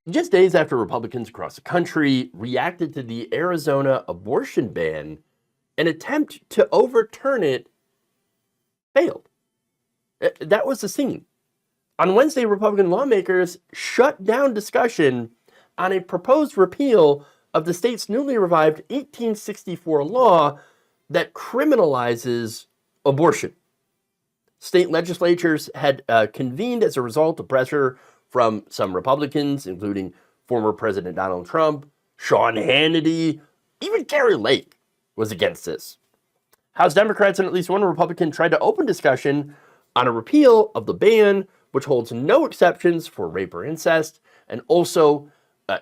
Just days after Republicans across the country reacted to the Arizona abortion ban, an attempt to overturn it failed. That was the scene. On Wednesday, Republican lawmakers shut down discussion on a proposed repeal of the state's newly revived 1864 law that criminalizes abortion. State legislatures had convened as a result of pressure from some Republicans, including former President Donald Trump, Sean Hannity, even Kari Lake was against this. House Democrats and at least one Republican tried to open discussion on a repeal of the ban, which holds no exceptions for rape or incest, and also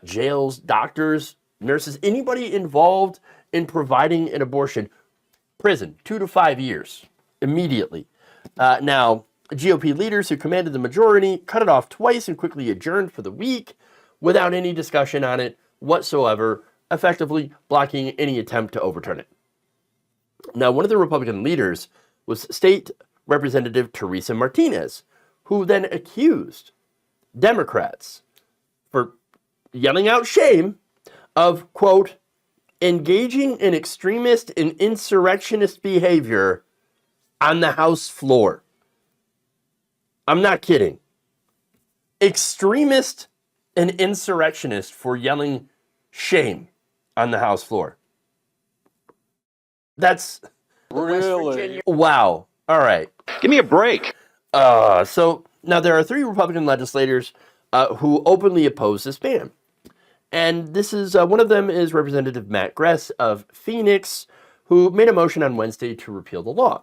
jails, doctors, nurses, anybody involved in providing an abortion, prison, 2 to 5 years, immediately. Now, GOP leaders who commanded the majority cut it off twice and quickly adjourned for the week without any discussion on it whatsoever, effectively blocking any attempt to overturn it. Now, one of the Republican leaders was State Representative Teresa Martinez, who then accused Democrats for yelling out shame of, quote, engaging in extremist and insurrectionist behavior on the House floor. I'm not kidding. Extremist and insurrectionist for yelling shame on the House floor. That's really wow. All right. Give me a break. So now there are 3 Republican legislators who openly oppose this ban. And this is one of them is Representative Matt Gress of Phoenix, who made a motion on Wednesday to repeal the law.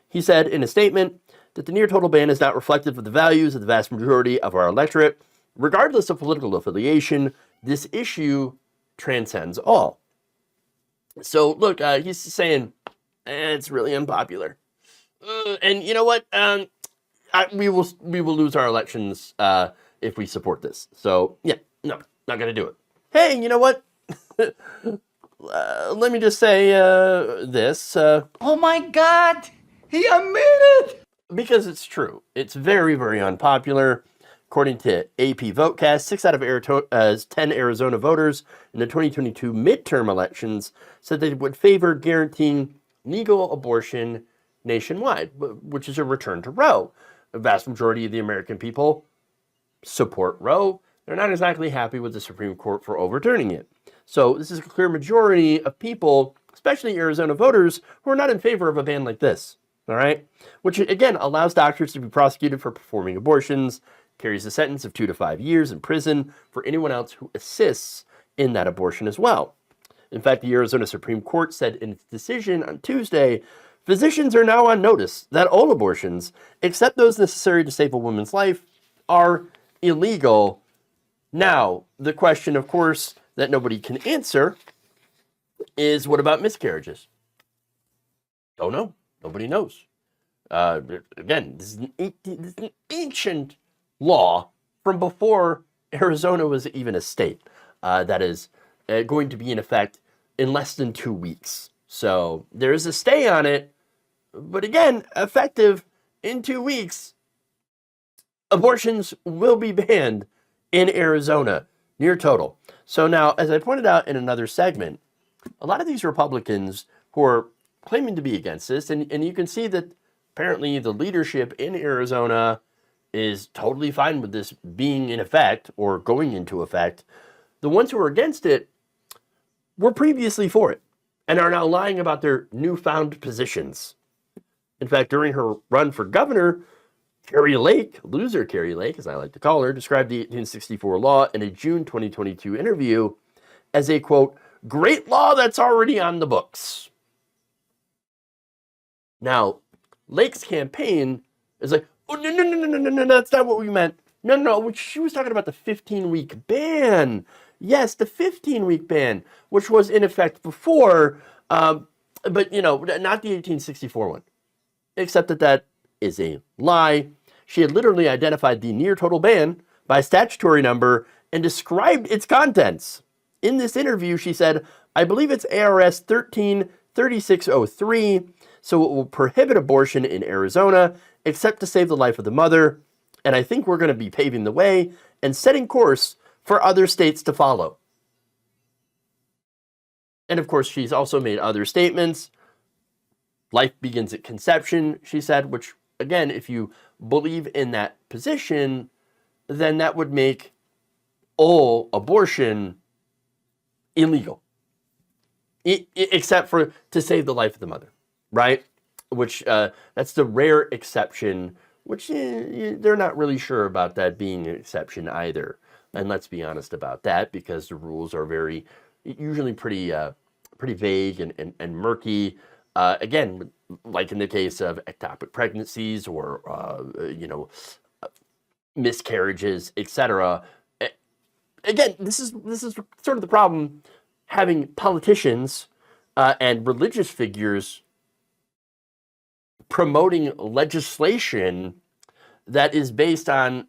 He said in a statement that the near total ban is not reflective of the values of the vast majority of our electorate. Regardless of political affiliation, this issue transcends all. So look, he's saying it's really unpopular. And you know what? We will lose our elections if we support this. So yeah, no, not gonna do it. Hey, you know what? Let me just say this. Oh my God, he admitted! Because it's true. It's very, very unpopular. According to AP Votecast, 6 out of 10 Arizona voters in the 2022 midterm elections said they would favor guaranteeing legal abortion nationwide, which is a return to Roe. The vast majority of the American people support Roe. They're not exactly happy with the Supreme Court for overturning it. So this is a clear majority of people, especially Arizona voters, who are not in favor of a ban like this. All right? Which, again, allows doctors to be prosecuted for performing abortions, carries a sentence of 2 to 5 years in prison for anyone else who assists in that abortion as well. In fact, the Arizona Supreme Court said in its decision on Tuesday, physicians are now on notice that all abortions, except those necessary to save a woman's life, are illegal. Now, the question, of course, that nobody can answer is, what about miscarriages? Don't know. Nobody knows. Again, this is an ancient law from before Arizona was even a state that is going to be in effect in less than 2 weeks. So there is a stay on it, but again, effective in 2 weeks, abortions will be banned in Arizona, near total. So now, as I pointed out in another segment, a lot of these Republicans who are claiming to be against this, and you can see that apparently the leadership in Arizona is totally fine with this being in effect or going into effect. The ones who are against it were previously for it and are now lying about their newfound positions. In fact, during her run for governor, Kari Lake, loser Kari Lake, as I like to call her, described the 1864 law in a June 2022 interview as a, quote, great law that's already on the books. Now, Lake's campaign is like, oh, no, that's not what we meant. No, she was talking about the 15-week ban. Yes, the 15-week ban, which was in effect before, but, you know, not the 1864 one. Except that is a lie. She had literally identified the near total ban by statutory number and described its contents. In this interview, she said, I believe it's ARS 133603, so it will prohibit abortion in Arizona, except to save the life of the mother. And I think we're going to be paving the way and setting course for other states to follow. And of course, she's also made other statements. Life begins at conception, she said, which, again, if you believe in that position, then that would make all abortion illegal, except for to save the life of the mother, right? Which that's the rare exception, which they're not really sure about that being an exception either. And let's be honest about that, because the rules are usually pretty vague and murky. Again, like in the case of ectopic pregnancies or miscarriages, etc. Again, this is sort of the problem, having politicians and religious figures promoting legislation that is based on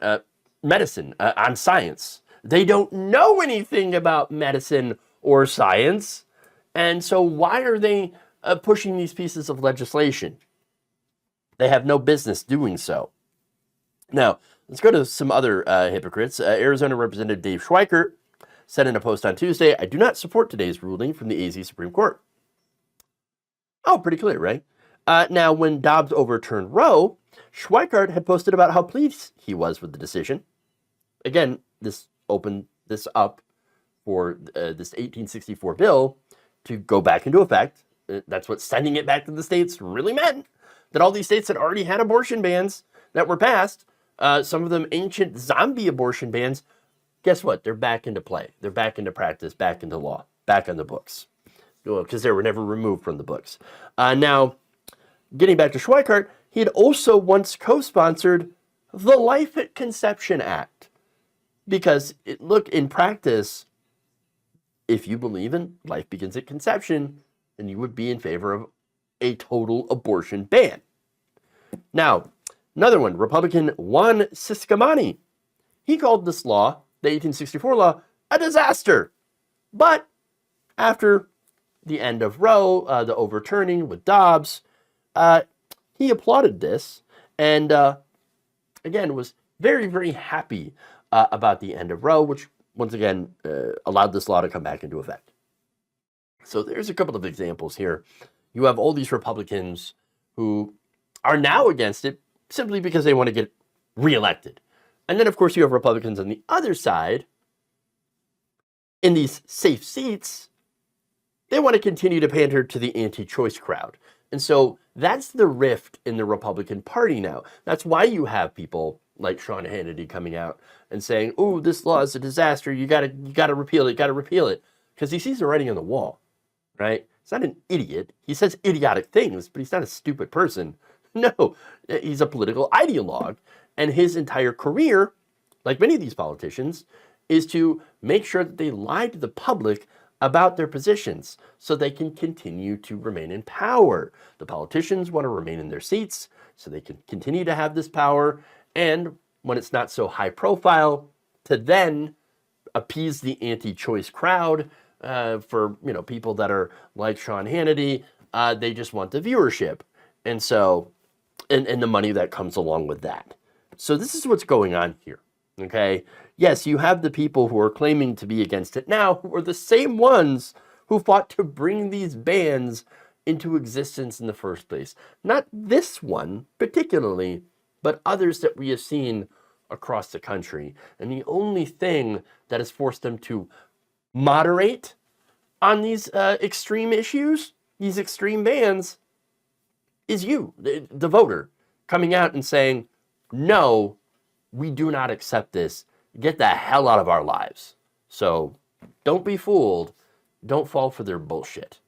medicine, on science. They don't know anything about medicine or science, and so why are they pushing these pieces of legislation? They have no business doing so. Now, let's go to some other hypocrites. Arizona Representative Dave Schweikert said in a post on Tuesday, "I do not support today's ruling from the AZ Supreme Court." Oh, pretty clear, right? Now, when Dobbs overturned Roe, Schweikert had posted about how pleased he was with the decision. Again, this opened this up for this 1864 bill to go back into effect. That's what sending it back to the states really meant, that all these states had already had abortion bans that were passed, some of them ancient zombie abortion bans. Guess what? They're back into play. They're back into practice, back into law, back on the books, because they were never removed from the books. Now, getting back to Schweikert, he had also once co-sponsored the Life at Conception Act, because look, in practice, if you believe in life begins at conception, then you would be in favor of a total abortion ban. Now, another one, Republican Juan Ciscomani. He called this law, the 1864 law, a disaster. But after the end of Roe, the overturning with Dobbs, he applauded this and, again, was very, very happy about the end of Roe, which, once again, allowed this law to come back into effect. So there's a couple of examples here. You have all these Republicans who are now against it simply because they want to get reelected. And then, of course, you have Republicans on the other side in these safe seats. They want to continue to pander to the anti-choice crowd. And so that's the rift in the Republican Party now. That's why you have people like Sean Hannity coming out and saying, "Oh, this law is a disaster. You gotta repeal it. Got to repeal it," because he sees the writing on the wall, right? He's not an idiot. He says idiotic things, but he's not a stupid person. No, he's a political ideologue, and his entire career, like many of these politicians, is to make sure that they lie to the public about their positions so they can continue to remain in power. The politicians want to remain in their seats so they can continue to have this power, and when it's not so high profile, to then appease the anti-choice crowd, for people that are like Sean Hannity, they just want the viewership, and so and the money that comes along with that. So this is what's going on here. Okay, yes, you have the people who are claiming to be against it now, who are the same ones who fought to bring these bans into existence in the first place. Not this one particularly, but others that we have seen across the country. And the only thing that has forced them to moderate on these extreme issues, these extreme bans, is you, the voter, coming out and saying, "No, we do not accept this. Get the hell out of our lives." So don't be fooled. Don't fall for their bullshit.